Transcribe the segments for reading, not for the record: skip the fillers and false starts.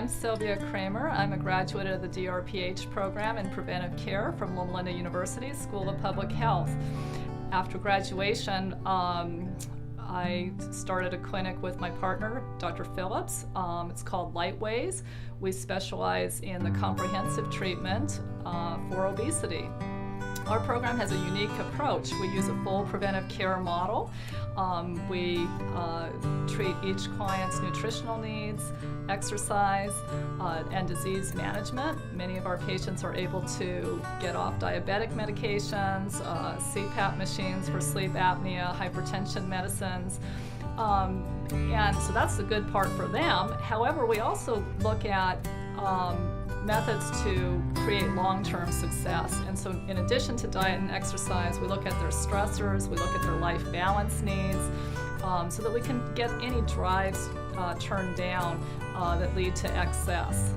I'm Sylvia Kramer. I'm a graduate of the DRPH program in preventive care from Loma Linda University School of Public Health. After graduation, I started a clinic with my partner, Dr. Phillips. It's called Lighweighs. We specialize in the comprehensive treatment for obesity. Our program has a unique approach. We use a full preventive care model. We treat each client's nutritional needs, exercise, and disease management. Many of our patients are able to get off diabetic medications, CPAP machines for sleep apnea, hypertension medicines. And so that's the good part for them. However, we also look at methods to create long-term success. And so in addition to diet and exercise, we look at their stressors, we look at their life balance needs, so that we can get any drives turned down that lead to excess.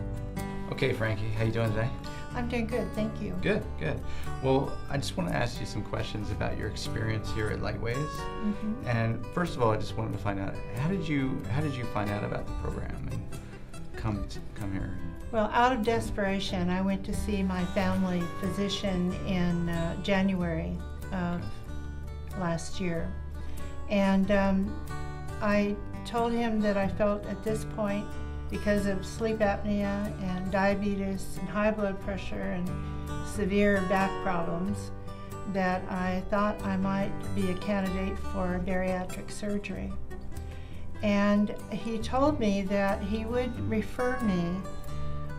Okay, Frankie, how you doing today? I'm doing good, thank you. Good, good. Well, I just want to ask you some questions about your experience here at Lighweighs. Mm-hmm. And first of all, I just wanted to find out, how did you find out about the program and come here? Well, out of desperation, I went to see my family physician in January of last year. And I told him that I felt at this point, because of sleep apnea and diabetes and high blood pressure and severe back problems, that I thought I might be a candidate for bariatric surgery. And he told me that he would refer me,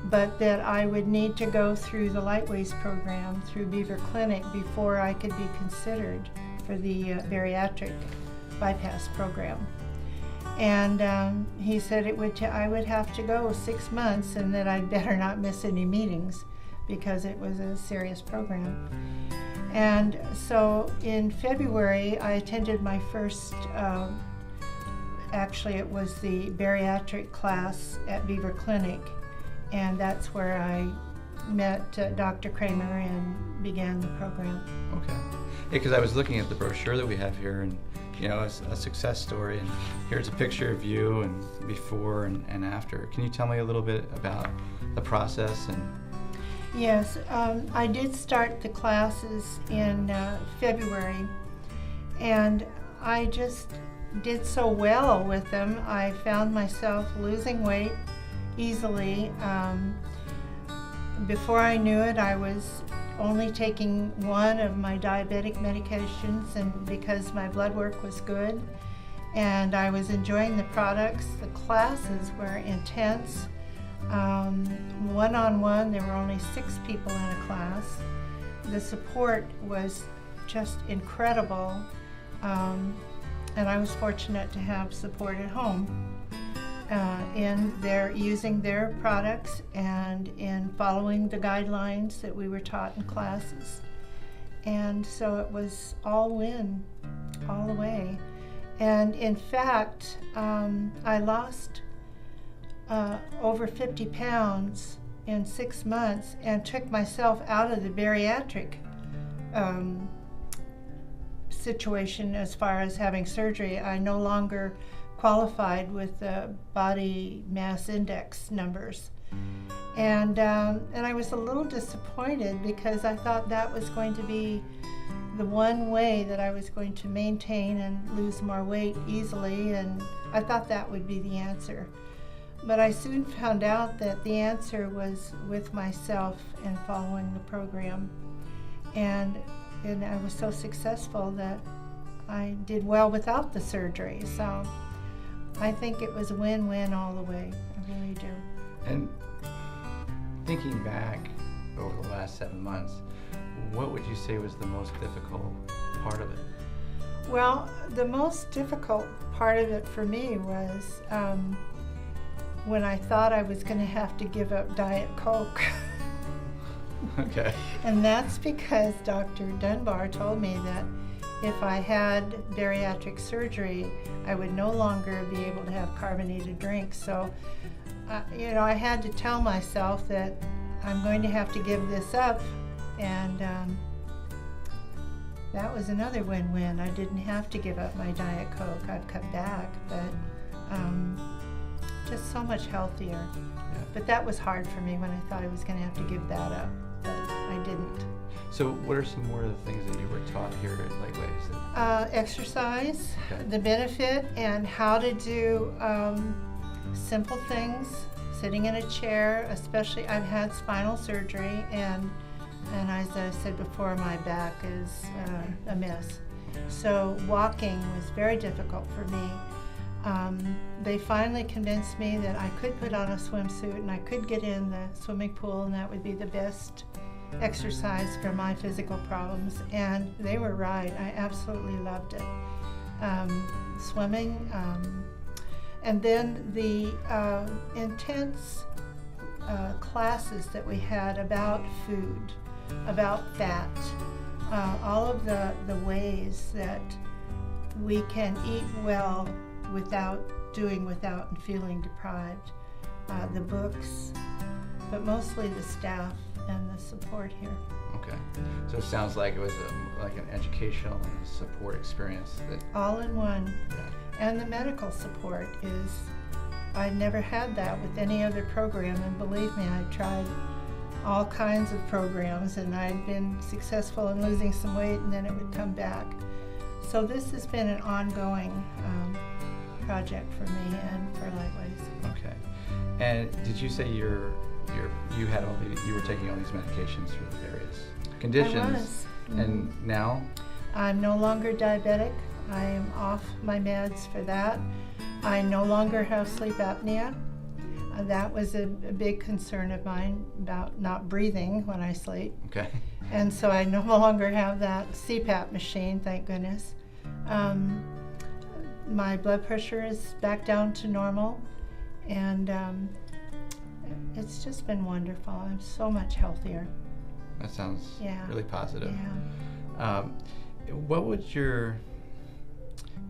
but that I would need to go through the Lighweighs program through Beaver Clinic before I could be considered for the bariatric bypass program. And he said I would have to go 6 months and that I'd better not miss any meetings because it was a serious program. And so in February, I attended my first, actually it was the bariatric class at Beaver Clinic. And that's where I met Dr. Kramer and began the program. Okay. Yeah, because I was looking at the brochure that we have here, and you know, it's a success story, and here's a picture of you and before and after. Can you tell me a little bit about the process? And Yes, I did start the classes in February, and I just did so well with them. I found myself losing weight easily. Before I knew it, I was only taking one of my diabetic medications, and because my blood work was good, and I was enjoying the products. The classes were intense. One-on-one, there were only 6 people in a class. The support was just incredible, and I was fortunate to have support at home. In using their products and in following the guidelines that we were taught in classes. And so it was all win, all the way. And in fact, I lost over 50 pounds in 6 months and took myself out of the bariatric situation as far as having surgery. I no longer qualified with the body mass index numbers. And I was a little disappointed because I thought that was going to be the one way that I was going to maintain and lose more weight easily, and I thought that would be the answer. But I soon found out that the answer was with myself and following the program. And I was so successful that I did well without the surgery. So I think it was a win-win all the way. I really do. And thinking back over the last 7 months, what would you say was the most difficult part of it? Well, the most difficult part of it for me was when I thought I was going to have to give up Diet Coke. Okay. And that's because Dr. Dunbar told me that if I had bariatric surgery, I would no longer be able to have carbonated drinks. So, I had to tell myself that I'm going to have to give this up. And that was another win-win. I didn't have to give up my Diet Coke. I've cut back, but just so much healthier. Yeah. But that was hard for me when I thought I was going to have to give that up, but I didn't. So what are some more of the things that you were taught here at Lightweighs? Exercise, Okay. the benefit, and how to do simple things, sitting in a chair, especially I've had spinal surgery, and as I said before, my back is a mess. So walking was very difficult for me. They finally convinced me that I could put on a swimsuit and I could get in the swimming pool, and that would be the best exercise for my physical problems, and they were right. I absolutely loved it. Swimming, and then the intense classes that we had about food, about fat, all of the ways that we can eat well without and feeling deprived. The books, but mostly the staff and the support here. Okay. So it sounds like it was like an educational and support experience that. All in one. Yeah. And the medical support is, I never had that with any other program, and believe me, I tried all kinds of programs, and I'd been successful in losing some weight, and then it would come back. So this has been an ongoing project for me and for Lightweighs. Okay. And did you say you were taking all these medications for the various conditions? I was. And now? I'm no longer diabetic. I am off my meds for that. I no longer have sleep apnea. That was a big concern of mine, about not breathing when I sleep. Okay. And so I no longer have that CPAP machine, thank goodness. My blood pressure is back down to normal, and it's just been wonderful. I'm so much healthier. That sounds really positive. Yeah. What would your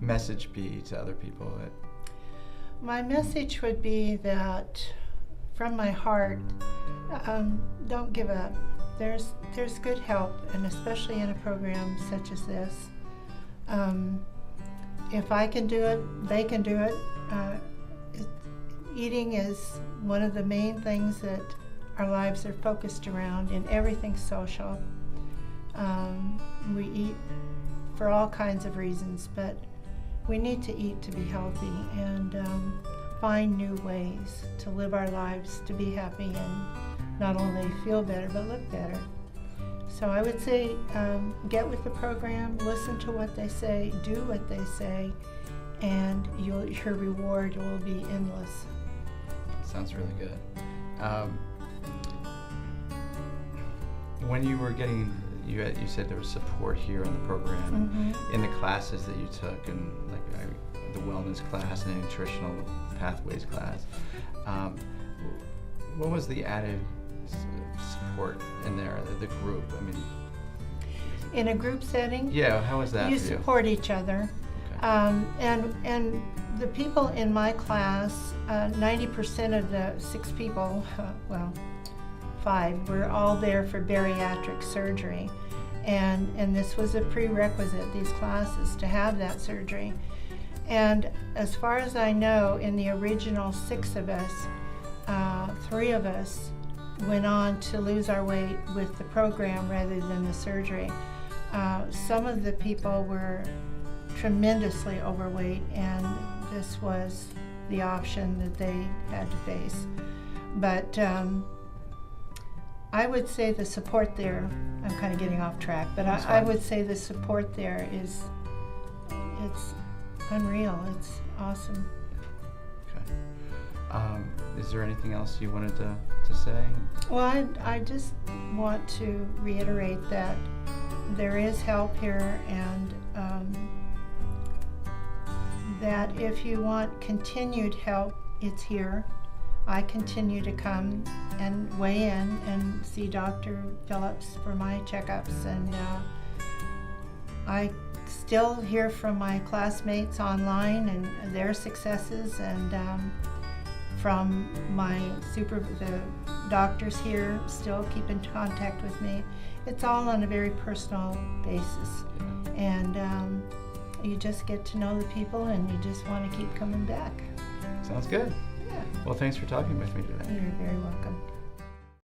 message be to other people? My message would be that, from my heart, don't give up. There's good help, and especially in a program such as this. If I can do it, they can do it. Eating is one of the main things that our lives are focused around, in everything social. We eat for all kinds of reasons, but we need to eat to be healthy, and find new ways to live our lives, to be happy and not only feel better but look better. So I would say get with the program, listen to what they say, do what they say, and your reward will be endless. Sounds really good. When you were getting, you said there was support here in the program, in the classes that you took, and like the wellness class and the nutritional pathways class. What was the added support in there, the group? I mean, In a group setting, yeah, how was that you for you? support each other. Okay. And the people in my class, 90% of the 6 people, 5, were all there for bariatric surgery. And this was a prerequisite, these classes, to have that surgery. And as far as I know, in the original 6 of us, 3 of us went on to lose our weight with the program rather than the surgery. Some of the people were tremendously overweight, and this was the option that they had to face. But I would say the support there, I'm kind of getting off track, but I would say the support there it's unreal. It's awesome. Okay. Is there anything else you wanted to say? Well, I just want to reiterate that there is help here, and that if you want continued help, it's here. I continue to come and weigh in and see Dr. Phillips for my checkups, and I still hear from my classmates online and their successes, and from the doctors here still keep in contact with me. It's all on a very personal basis, and you just get to know the people, and you just want to keep coming back. Sounds good. Well, thanks for talking with me today. You're very welcome.